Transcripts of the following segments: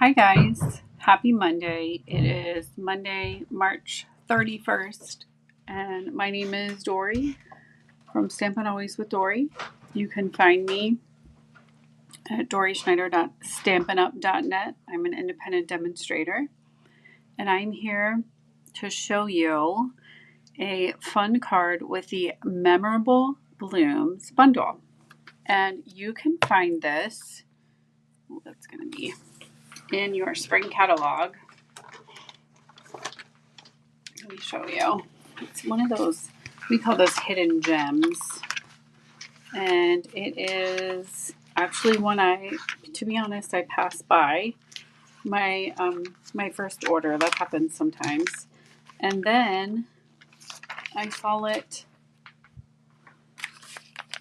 Hi guys, happy Monday. It is Monday, March 31st, and my name is Dory from Stampin' Always with Dory. You can find me at doryschneider.stampinup.net. I'm an independent demonstrator, and I'm here to show you a fun card with the Memorable Blooms bundle. And you can find this, that's going to be in your spring catalog. Let me show you. It's one of those, we call those hidden gems. And it is actually one to be honest, I passed by my my first order. That happens sometimes. And then I saw it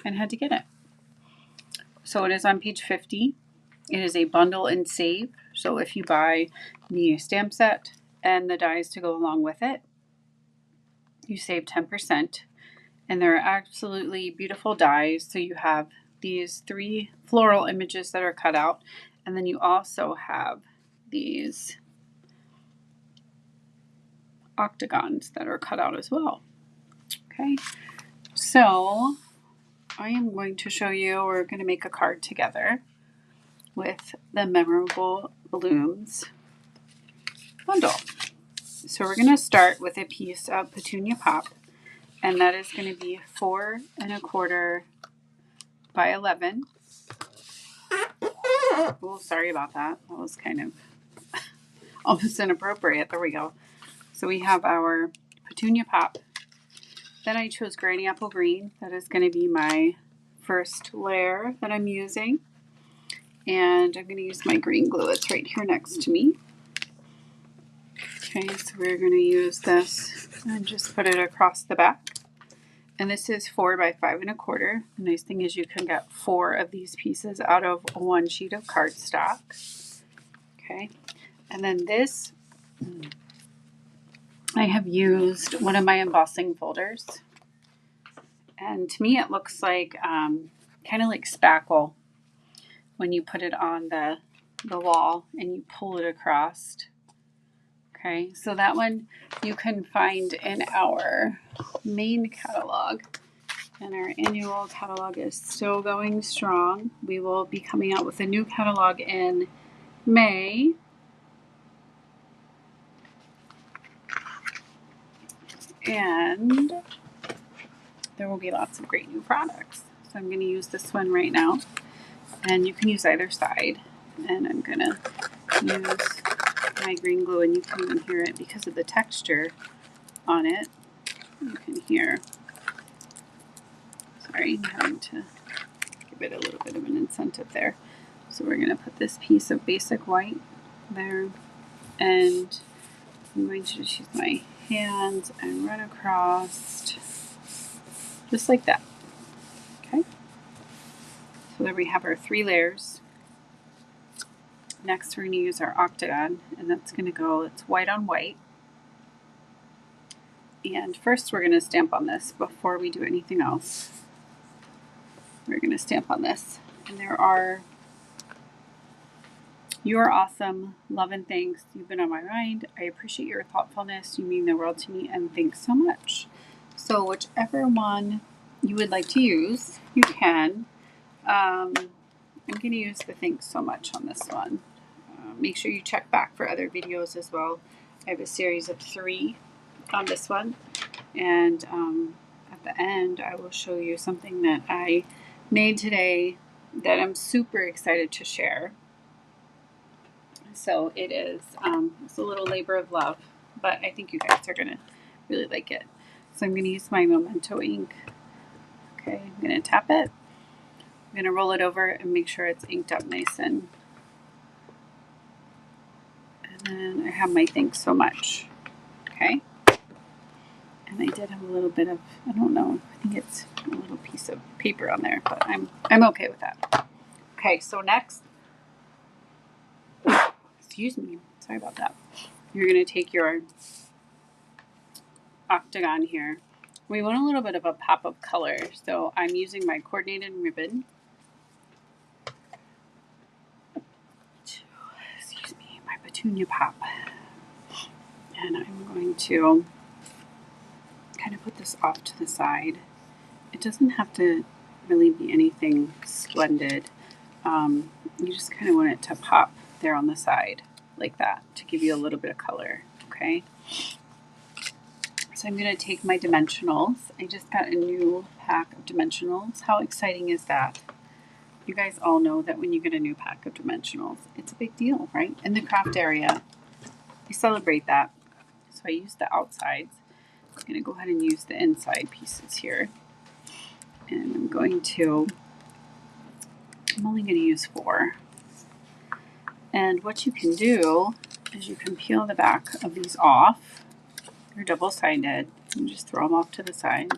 and had to get it. So it is on page 50. It is a bundle and save. So if you buy the stamp set and the dies to go along with it, you save 10%. And they're absolutely beautiful dies. So you have these 3 floral images that are cut out. And then you also have these octagons that are cut out as well. Okay, so I am going to show you, we're going to make a card together with the Memorable Blooms bundle. So we're going to start with a piece of Petunia Pop, and that is going to be 4 1/4 by 11. Oh, sorry about that. That was kind of almost inappropriate. There we go. So we have our Petunia Pop. Then I chose Granny Apple Green. That is going to be my first layer that I'm using. And I'm going to use my green glue. It's right here next to me. Okay, so we're going to use this and just put it across the back. And this is 4 by 5 1/4. The nice thing is you can get 4 of these pieces out of 1 sheet of cardstock. Okay, and then this, I have used one of my embossing folders. And to me it looks like kind of like spackle when you put it on the wall and you pull it across. Okay, so that one you can find in our main catalog. And our annual catalog is still going strong. We will be coming out with a new catalog in May. And there will be lots of great new products. So I'm going to use this one right now. And you can use either side. And I'm going to use my green glue, and you can even hear it because of the texture on it. You can hear. Sorry, I'm having to give it a little bit of an incentive there. So we're going to put this piece of basic white there, and I'm going to just use my hands and run across just like that. Okay, so there we have our 3 layers. Next we're going to use our octagon, and that's going to go, it's white on white. And first we're going to stamp on this before we do anything else. We're going to stamp on this. And there are, you are awesome, love and thanks, you've been on my mind, I appreciate your thoughtfulness, you mean the world to me, and thanks so much. So whichever one you would like to use, you can. I'm going to use the thanks so much on this one. Make sure you check back for other videos as well. I have a series of 3 on this one, and at the end I will show you something that I made today that I'm super excited to share. So it is it's a little labor of love, but I think you guys are going to really like it. So I'm going to use my Memento ink. Okay, I'm going to tap it. I'm going to roll it over and make sure it's inked up nice, and then I have my thanks so much. Okay. And I did have a little bit of, I don't know, I think it's a little piece of paper on there, but I'm okay with that. Okay, so next, excuse me, sorry about that. You're going to take your octagon here. We want a little bit of a pop of color, so I'm using my coordinated ribbon. Excuse me. petunia pop. And I'm going to kind of put this off to the side. It doesn't have to really be anything splendid. You just kind of want it to pop there on the side like that to give you a little bit of color, okay? So I'm going to take my dimensionals. I just got a new pack of dimensionals. How exciting is that? You guys all know that when you get a new pack of dimensionals, it's a big deal, right? In the craft area, we celebrate that. So I use the outsides. I'm going to go ahead and use the inside pieces here. And I'm only going to use 4. And what you can do is you can peel the back of these off. They're double-sided. You just throw them off to the side.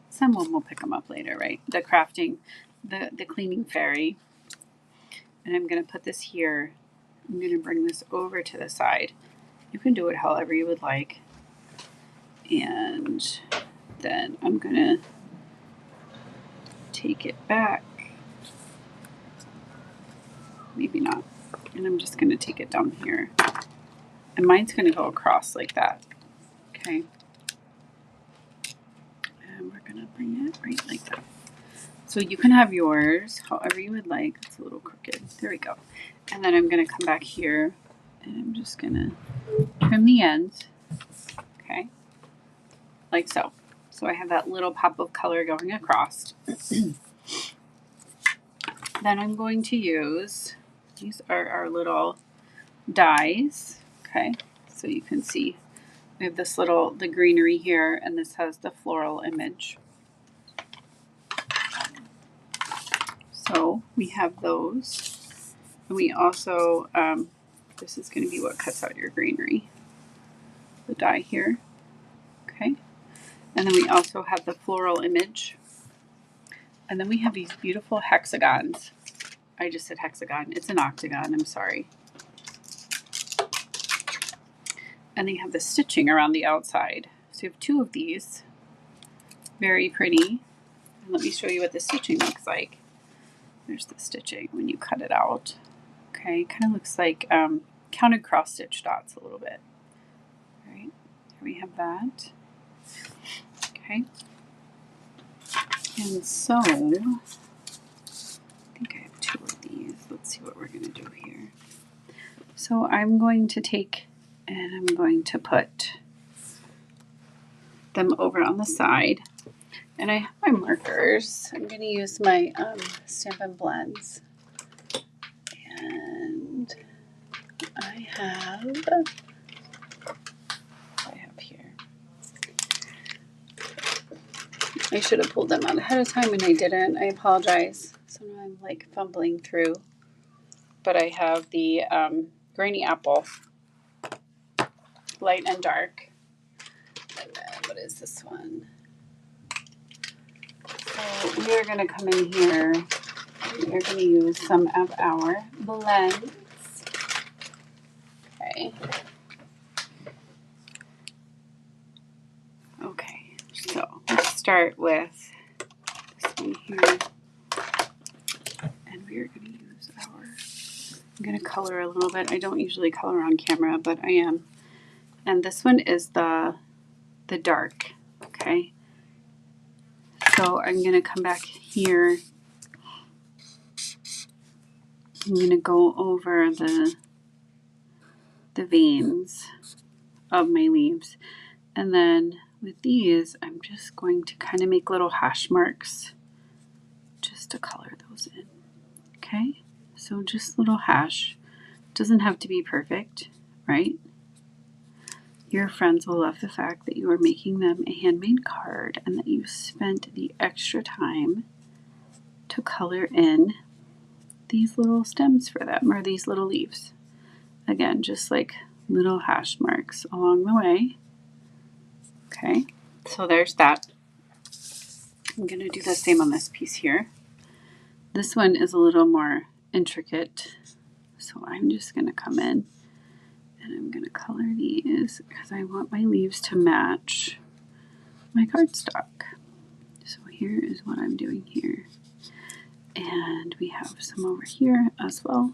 Someone will pick them up later, right? The crafting, the cleaning fairy. And I'm going to put this here. I'm going to bring this over to the side. You can do it however you would like. And then I'm going to take it back. Maybe not. And I'm just going to take it down here. And mine's going to go across like that. Okay. And we're going to bring it right like that. So you can have yours however you would like. It's a little crooked. There we go. And then I'm going to come back here and I'm just going to trim the ends. Okay. Like so. So I have that little pop of color going across. Then I'm going to use, these are our little dies. Okay. So you can see we have this the greenery here, and this has the floral image. So we have those. And we also, this is going to be what cuts out your greenery. The die here. Okay. And then we also have the floral image. And then we have these beautiful hexagons. I just said hexagon. It's an octagon. I'm sorry. And they have the stitching around the outside. So you have 2 of these. Very pretty. And let me show you what the stitching looks like. There's the stitching when you cut it out. Okay, kind of looks like counted cross stitch dots a little bit. All right, here we have that. Okay. And so, I think I have 2 of these. Let's see what we're going to do here. So I'm going to take and I'm going to put them over on the side. And I have my markers. I'm going to use my Stampin' blends. And I have here. I should have pulled them out ahead of time and I didn't. I apologize. So now I'm like fumbling through. But I have the Grainy Apple, light and dark. And then what is this one? So we are going to come in here. We are going to use some of our blends. Okay. Okay, so let's start with this one here. And we are going to use I'm going to color a little bit. I don't usually color on camera, but I am. And this one is the dark, okay? So I'm going to come back here. I'm going to go over the veins of my leaves. And then with these, I'm just going to kind of make little hash marks just to color those in, okay? So just little hash. Doesn't have to be perfect, right? Your friends will love the fact that you are making them a handmade card and that you spent the extra time to color in these little stems for them, or these little leaves. Again, just like little hash marks along the way. Okay, so there's that. I'm going to do the same on this piece here. This one is a little more intricate, so I'm just going to come in and I'm going to color these because I want my leaves to match my cardstock. So here is what I'm doing here. And we have some over here as well.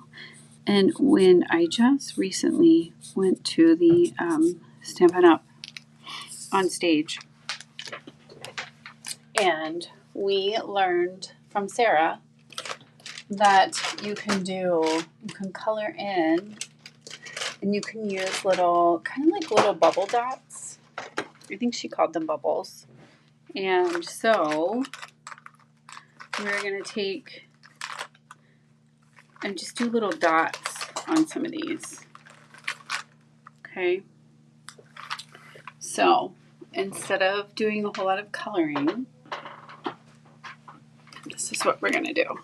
And when I just recently went to the Stampin' Up! On stage, and we learned from Sarah that you can color in, and you can use little, kind of like little bubble dots. I think she called them bubbles. And so we're going to take and just do little dots on some of these. Okay. So instead of doing a whole lot of coloring, this is what we're going to do.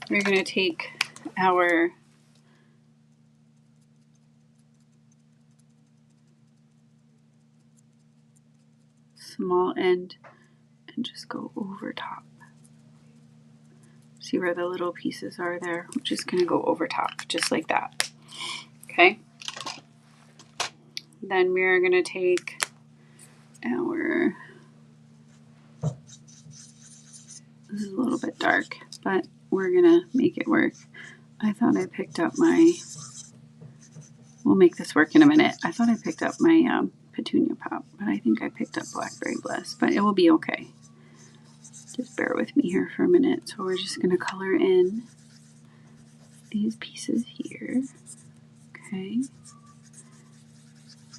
We're going to take our small end and just go over top. See where the little pieces are there? We're just going to go over top, just like that. Okay. Then we're going to take our, this is a little bit dark, but we're going to make it work. I thought I picked up my, we'll make this work in a minute. I thought I picked up my petunia pop, but I think I picked up Blackberry Bliss, but it will be okay. Just bear with me here for a minute. So we're just going to color in these pieces here. Okay.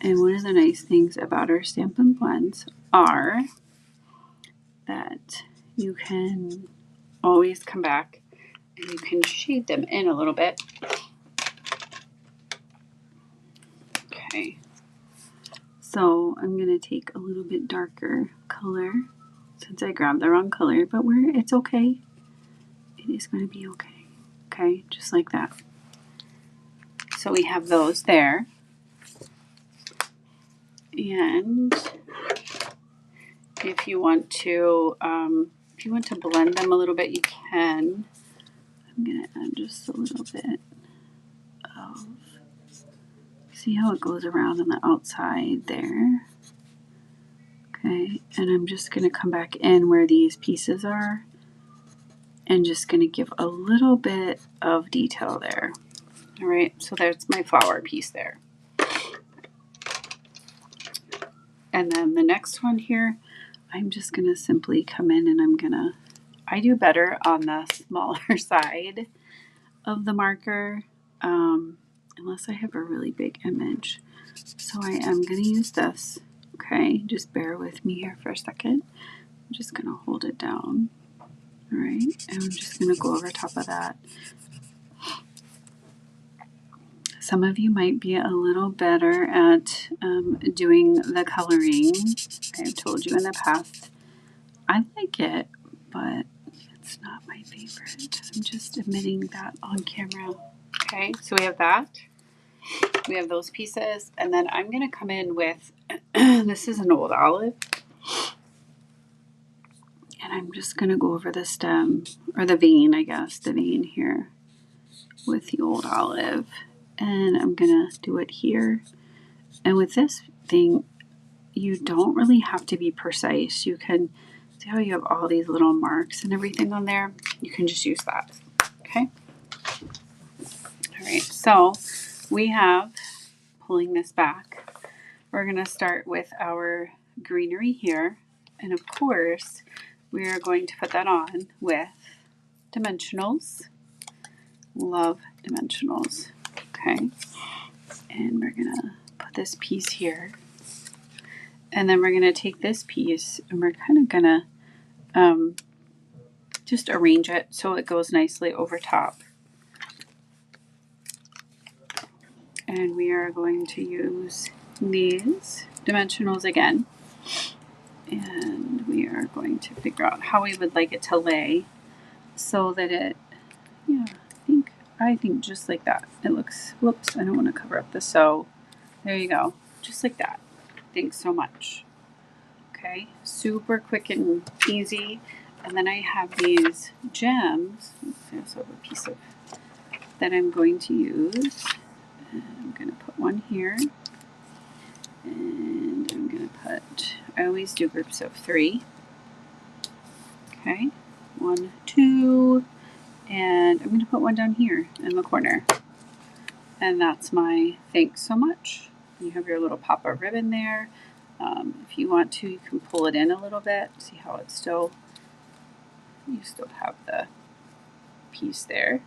And one of the nice things about our Stampin' blends are that you can always come back and you can shade them in a little bit. Okay. So I'm going to take a little bit darker color since I grabbed the wrong color, but it's okay. It is going to be okay. Okay, just like that. So we have those there. And if you want to blend them a little bit, you can. I'm going to add just a little bit of, see how it goes around on the outside there. Okay, and I'm just going to come back in where these pieces are and just going to give a little bit of detail there. All right, so there's my flower piece there. And then the next one here, I'm just going to simply come in and I do better on the smaller side of the marker, unless I have a really big image. So I am going to use this. Okay, just bear with me here for a second. I'm just going to hold it down. All right, and I'm just going to go over top of that. Some of you might be a little better at doing the coloring. I've told you in the past, I like it, but it's not my favorite. I'm just admitting that on camera. Okay, so we have that. We have those pieces, and then I'm going to come in with, this is an old olive, and I'm just going to go over the stem, or the vein, I guess, the vein here with the old olive. And I'm going to do it here. And with this thing, you don't really have to be precise. You can see how you have all these little marks and everything on there. You can just use that. Okay. All right. So we have, pulling this back, we're going to start with our greenery here. And of course, we are going to put that on with dimensionals. Love dimensionals. Okay. And we're going to put this piece here. And then we're going to take this piece and we're kind of going to just arrange it so it goes nicely over top. And we are going to use these dimensionals again. And we are going to figure out how we would like it to lay so that it, yeah, I think just like that. It looks, whoops, I don't want to cover up the sew. There you go. Just like that. Thanks so much. Okay, super quick and easy. And then I have these gems. There's a piece of that I'm going to use. And I'm going to put one here. And I'm going to put, I always do groups of 3. Okay, 1, 2, And I'm going to put one down here in the corner. And that's my thanks so much. You have your little pop-up ribbon there. If you want to, you can pull it in a little bit. See how it's still, you still have the piece there.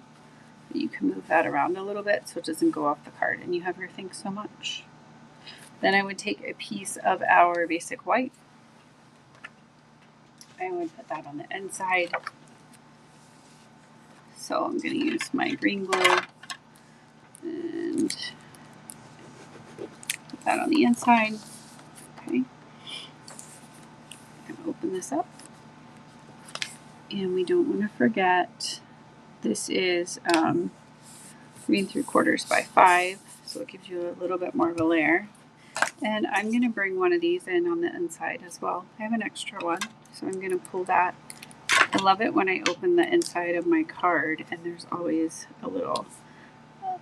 But you can move that around a little bit so it doesn't go off the card. And you have your thanks so much. Then I would take a piece of our basic white. I would put that on the inside. So I'm going to use my green glue and put that on the inside. Okay. I'm going to open this up. And we don't want to forget, this is 3 3/4 by 5, so it gives you a little bit more of a layer. And I'm going to bring one of these in on the inside as well. I have an extra one, so I'm going to pull that. I love it when I open the inside of my card and there's always a little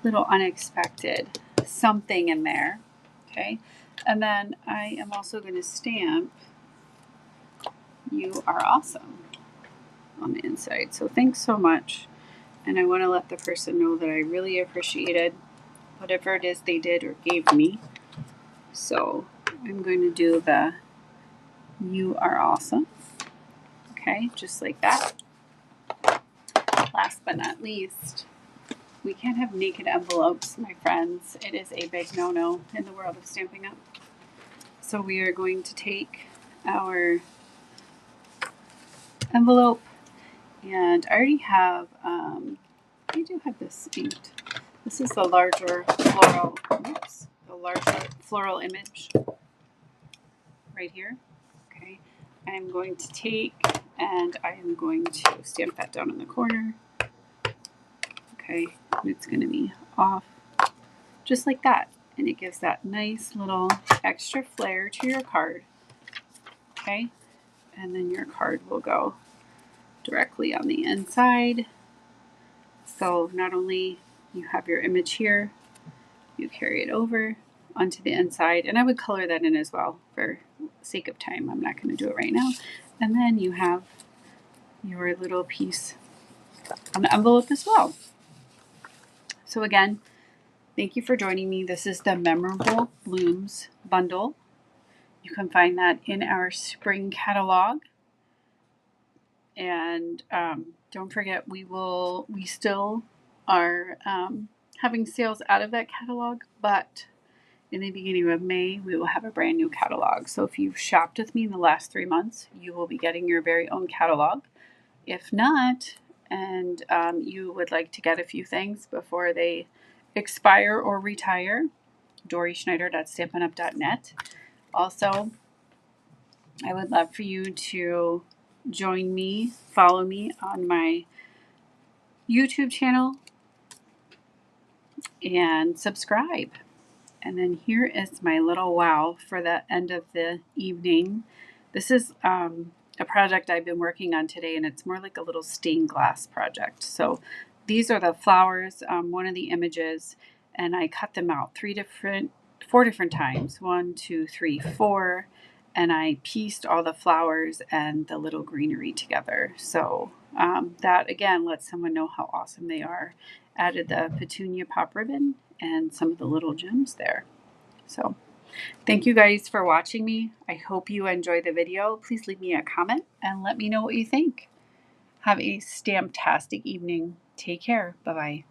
unexpected something in there. Okay, and then I am also going to stamp "You Are Awesome" on the inside. So thanks so much. And I want to let the person know that I really appreciated whatever it is they did or gave me. So I'm going to do the "You Are Awesome." Okay, just like that. Last but not least, we can't have naked envelopes, my friends. It is a big no-no in the world of Stampin' Up. So we are going to take our envelope, and I already have, I do have this inked. This is the larger floral image right here. Okay, I'm going to take and I am going to stamp that down in the corner. Okay, and it's going to be off just like that, and it gives that nice little extra flair to your card. Okay, and then your card will go directly on the inside. So not only you have your image here, you carry it over onto the inside, and I would color that in as well for sake of time. I'm not going to do it right now. And then you have your little piece on the envelope as well. So again, thank you for joining me. This is the Memorable Blooms bundle. You can find that in our spring catalog. And don't forget, we still are having sales out of that catalog, but in the beginning of May, we will have a brand new catalog. So if you've shopped with me in the last 3 months, you will be getting your very own catalog. If not, and you would like to get a few things before they expire or retire, DorySchneider.stampinup.net. Also, I would love for you to join me, follow me on my YouTube channel, and subscribe. And then here is my little wow for the end of the evening. This is a project I've been working on today, and it's more like a little stained glass project. So these are the flowers, one of the images, and I cut them out 4 different times. 1, 2, 3, 4. And I pieced all the flowers and the little greenery together. So that again lets someone know how awesome they are. Added the petunia pop ribbon and some of the little gems there. So thank you guys for watching me. I hope you enjoyed the video. Please leave me a comment and let me know what you think. Have a stamptastic evening. Take care. Bye-bye.